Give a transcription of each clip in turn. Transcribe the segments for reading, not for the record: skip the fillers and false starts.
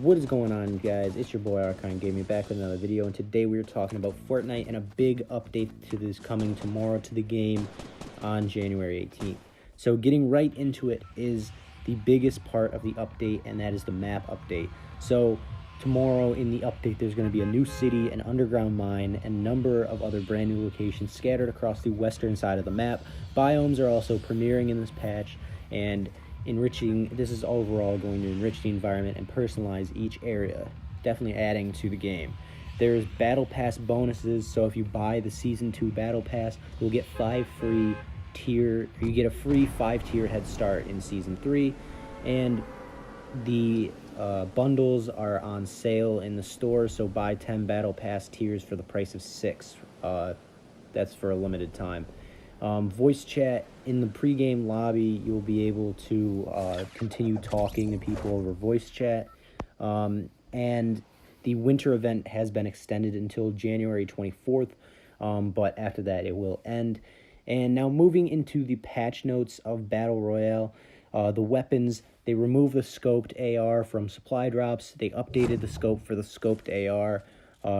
What is going on, guys? It's your boy Archon Gaming back with another video, and today we are talking about Fortnite and a big update to this coming tomorrow to the game on January 18th. So getting right into it is the biggest part of the update, and that is the map update. So tomorrow in the update, there's going to be a new city, an underground mine, and a number of other brand new locations scattered across the western side of the map. Biomes are also premiering in this patch, and this is overall going to enrich the environment and personalize each area, definitely adding to the game. There's battle pass bonuses, so if you buy the season 2 battle pass, you'll get you get a free 5-tier head start in season 3, and the bundles are on sale in the store, so buy 10 battle pass tiers for the price of 6. That's for a limited time. Voice chat in the pregame lobby, you'll be able to continue talking to people over voice chat, and the winter event has been extended until January 24th, but after that it will end. And now moving into the patch notes of Battle Royale, the weapons, they removed the scoped AR from supply drops, they updated the scope for the scoped AR,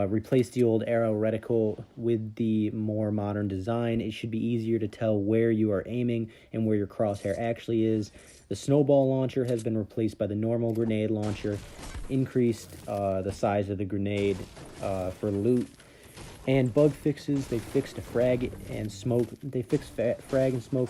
replace the old arrow reticle with the more modern design. It should be easier to tell where you are aiming and where your crosshair actually is. The snowball launcher has been replaced by the normal grenade launcher, increased the size of the grenade for loot. And bug fixes, they fixed frag and smoke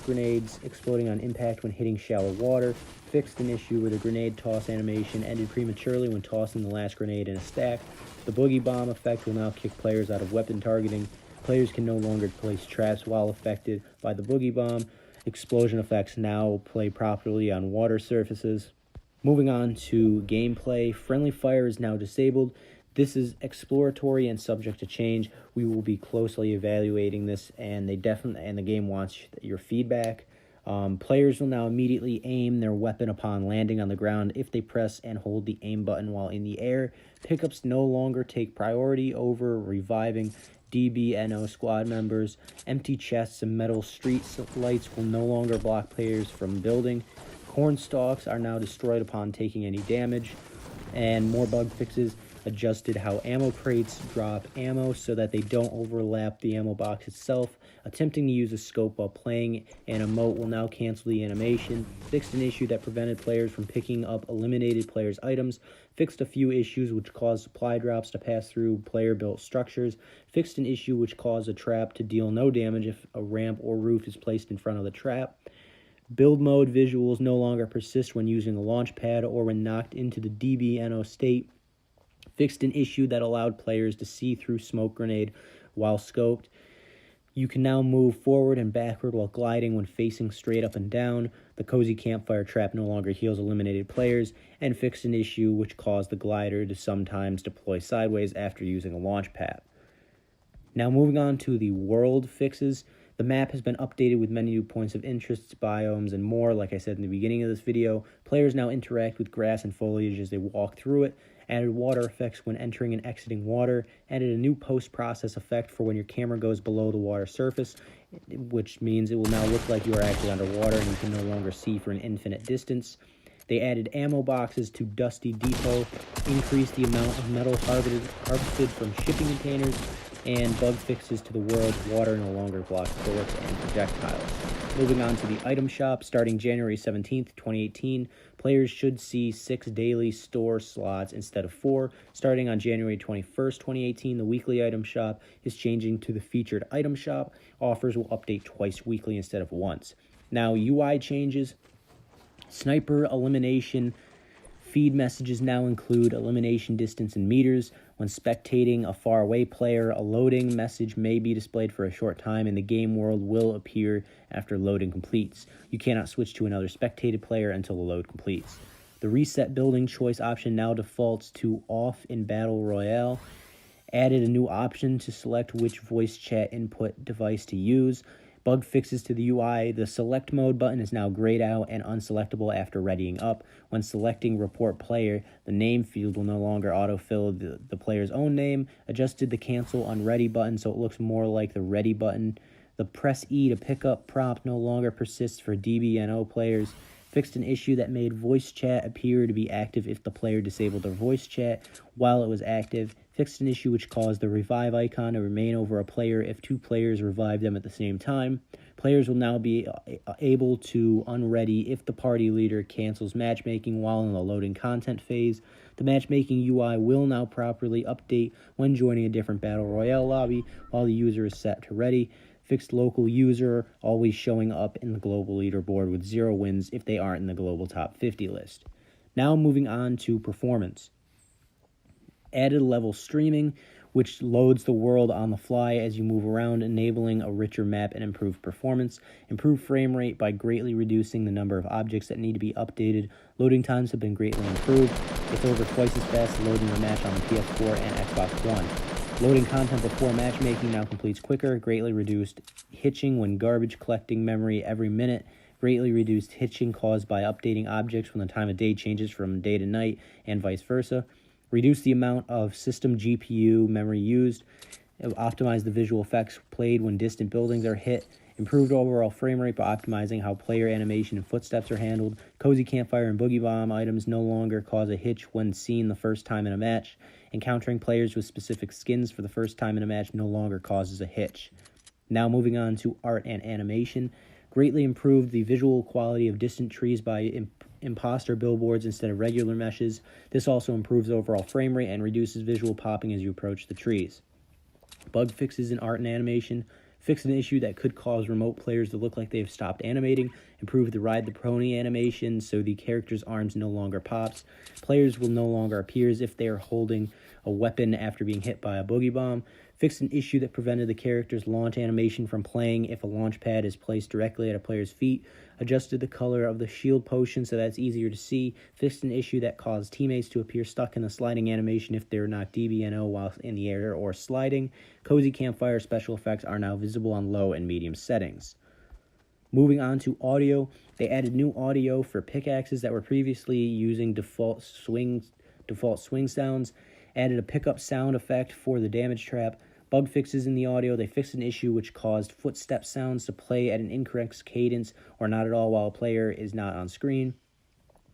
grenades exploding on impact when hitting shallow water, fixed an issue where the grenade toss animation ended prematurely when tossing the last grenade in a stack. The boogie bomb effect will now kick players out of weapon targeting. Players can no longer place traps while affected by the boogie bomb. Explosion effects now play properly on water surfaces. Moving on to gameplay, friendly fire is now disabled. This is exploratory and subject to change. We will be closely evaluating this, and the game wants your feedback. Players will now immediately aim their weapon upon landing on the ground if they press and hold the aim button while in the air. Pickups no longer take priority over reviving DBNO squad members. Empty chests and metal street lights will no longer block players from building. Corn stalks are now destroyed upon taking any damage. And more bug fixes adjusted how ammo crates drop ammo so that they don't overlap the ammo box itself. Attempting to use a scope while playing an emote will now cancel the animation. Fixed an issue that prevented players from picking up eliminated players' items. Fixed a few issues which caused supply drops to pass through player-built structures. Fixed an issue which caused a trap to deal no damage if a ramp or roof is placed in front of the trap. Build mode visuals no longer persist when using a launch pad or when knocked into the DBNO state. Fixed an issue that allowed players to see through smoke grenade while scoped. You can now move forward and backward while gliding when facing straight up and down. The cozy campfire trap no longer heals eliminated players, and fixed an issue which caused the glider to sometimes deploy sideways after using a launch pad. Now moving on to the world fixes. The map has been updated with many new points of interest, biomes, and more. Like I said in the beginning of this video, players now interact with grass and foliage as they walk through it. Added water effects when entering and exiting water. Added a new post-process effect for when your camera goes below the water surface, which means it will now look like you are actually underwater and you can no longer see for an infinite distance. They added ammo boxes to Dusty Depot, increased the amount of metal harvested from shipping containers, and bug fixes to the world. Water no longer blocks bullets and projectiles. Moving on to the item shop, starting January 17th, 2018, players should see 6 daily store slots instead of 4. Starting on January 21st, 2018, the weekly item shop is changing to the featured item shop. Offers will update twice weekly instead of once. Now, UI changes. Sniper elimination feed messages now include elimination distance in meters. When spectating a faraway player, a loading message may be displayed for a short time and the game world will appear after loading completes. You cannot switch to another spectated player until the load completes. The reset building choice option now defaults to off in Battle Royale. Added a new option to select which voice chat input device to use. Bug fixes to the UI. The select mode button is now grayed out and unselectable after readying up. When selecting report player, the name field will no longer autofill the player's own name. Adjusted the cancel on ready button so it looks more like the ready button. The press E to pick up prompt no longer persists for DBNO players. fixed an issue that made voice chat appear to be active if the player disabled their voice chat while it was active, fixed an issue which caused the revive icon to remain over a player if two players revive them at the same time. Players will now be able to unready if the party leader cancels matchmaking while in the loading content phase. The matchmaking UI will now properly update when joining a different Battle Royale lobby while the user is set to ready. Fixed local user always showing up in the global leaderboard with 0 wins if they aren't in the global top 50 list. Now moving on to performance. Added level streaming, which loads the world on the fly as you move around, enabling a richer map and improved performance. Improved frame rate by greatly reducing the number of objects that need to be updated. Loading times have been greatly improved. It's over twice as fast loading a match on the PS4 and Xbox One. Loading content before matchmaking now completes quicker. Greatly reduced hitching when garbage collecting memory every minute. Greatly reduced hitching caused by updating objects when the time of day changes from day to night and vice versa. Reduce the amount of system GPU memory used. Optimize the visual effects played when distant buildings are hit. Improved overall frame rate by optimizing how player animation and footsteps are handled. Cozy campfire and boogie bomb items no longer cause a hitch when seen the first time in a match. Encountering players with specific skins for the first time in a match no longer causes a hitch. Now moving on to art and animation. Greatly improved the visual quality of distant trees by imposter billboards instead of regular meshes. This also improves overall frame rate and reduces visual popping as you approach the trees. Bug fixes in art and animation. Fixed an issue that could cause remote players to look like they've stopped animating. Improved the ride the pony animation so the character's arms no longer pops. Players will no longer appear as if they are holding a weapon after being hit by a boogie bomb. Fixed an issue that prevented the character's launch animation from playing if a launch pad is placed directly at a player's feet. Adjusted the color of the shield potion so that's easier to see. Fixed an issue that caused teammates to appear stuck in the sliding animation if they're not DBNO while in the air or sliding. Cozy campfire special effects are now visible on low and medium settings. Moving on to audio, they added new audio for pickaxes that were previously using default swing sounds. Added a pickup sound effect for the damage trap. Bug fixes in the audio. They fixed an issue which caused footstep sounds to play at an incorrect cadence or not at all while a player is not on screen.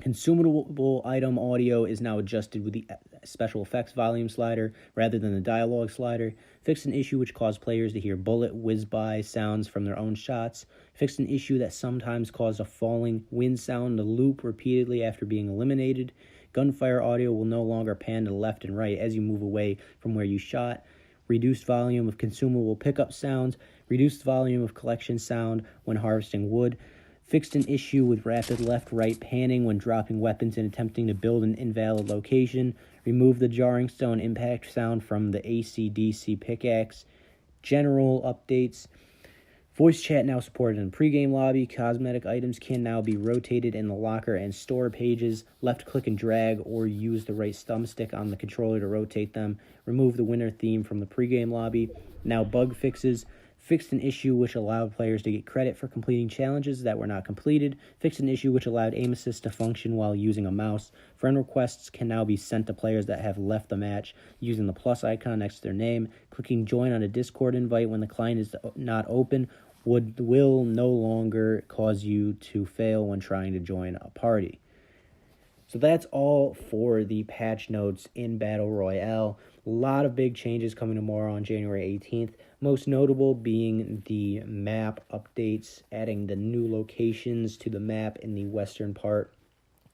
Consumable item audio is now adjusted with the special effects volume slider rather than the dialogue slider. Fixed an issue which caused players to hear bullet whiz-by sounds from their own shots. Fixed an issue that sometimes caused a falling wind sound to loop repeatedly after being eliminated. Gunfire audio will no longer pan to the left and right as you move away from where you shot. Reduced volume of consumable pickup sounds. Reduced volume of collection sound when harvesting wood. Fixed an issue with rapid left-right panning when dropping weapons and attempting to build an invalid location. Removed the jarring stone impact sound from the AC/DC pickaxe. General updates. Voice chat now supported in pregame lobby. Cosmetic items can now be rotated in the locker and store pages. Left click and drag or use the right thumbstick on the controller to rotate them. Remove the winter theme from the pregame lobby. Now bug fixes. Fixed an issue which allowed players to get credit for completing challenges that were not completed. Fixed an issue which allowed aim assist to function while using a mouse. Friend requests can now be sent to players that have left the match using the plus icon next to their name. Clicking join on a Discord invite when the client is not open will no longer cause you to fail when trying to join a party. So that's all for the patch notes in Battle Royale. A lot of big changes coming tomorrow on January 18th. Most notable being the map updates, adding the new locations to the map in the western part,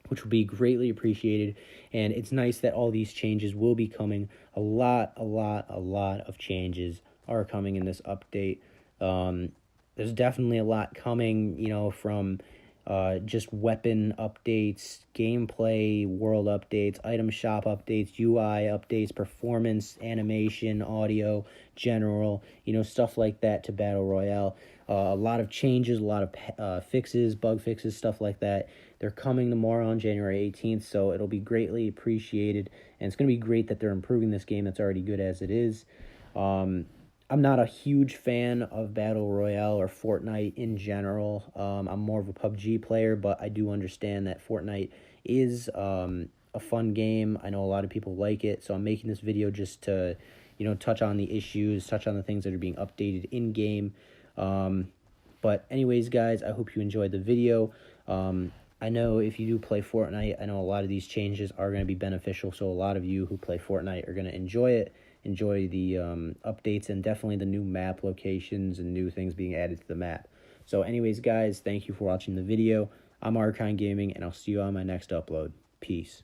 which will be greatly appreciated. And it's nice that all these changes will be coming. A lot of changes are coming in this update. There's definitely a lot coming, from just weapon updates, gameplay, world updates, item shop updates, UI updates, performance, animation, audio, general, stuff like that to Battle Royale. A lot of changes, a lot of fixes, bug fixes, stuff like that. They're coming tomorrow on January 18th, so it'll be greatly appreciated. And it's going to be great that they're improving this game that's already good as it is. I'm not a huge fan of Battle Royale or Fortnite in general. I'm more of a PUBG player, but I do understand that Fortnite is a fun game. I know a lot of people like it, so I'm making this video just to, touch on the issues, touch on the things that are being updated in-game. But anyways, guys, I hope you enjoyed the video. I know if you do play Fortnite, I know a lot of these changes are going to be beneficial, so a lot of you who play Fortnite are going to enjoy it, enjoy the updates, and definitely the new map locations and new things being added to the map. So anyways, guys, thank you for watching the video. I'm Archon Gaming, and I'll see you on my next upload. Peace.